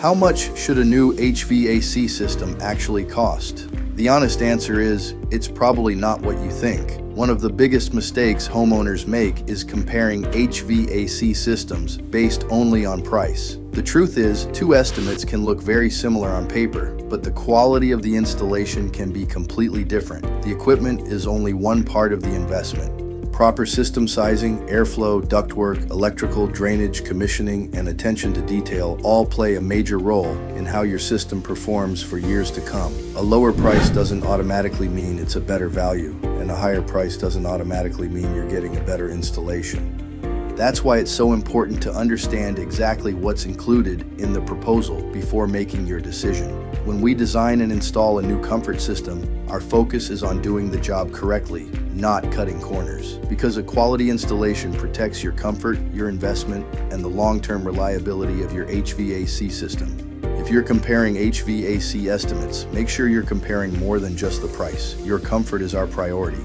How much should a new HVAC system actually cost? The honest answer is, it's probably not what you think. One of the biggest mistakes homeowners make is comparing HVAC systems based only on price. The truth is, two estimates can look very similar on paper, but the quality of the installation can be completely different. The equipment is only one part of the investment. Proper system sizing, airflow, ductwork, electrical, drainage, commissioning, and attention to detail all play a major role in how your system performs for years to come. A lower price doesn't automatically mean it's a better value, and a higher price doesn't automatically mean you're getting a better installation. That's why it's so important to understand exactly what's included in the proposal before making your decision. When we design and install a new comfort system, our focus is on doing the job correctly, not cutting corners. Because a quality installation protects your comfort, your investment, and the long-term reliability of your HVAC system. If you're comparing HVAC estimates, make sure you're comparing more than just the price. Your comfort is our priority.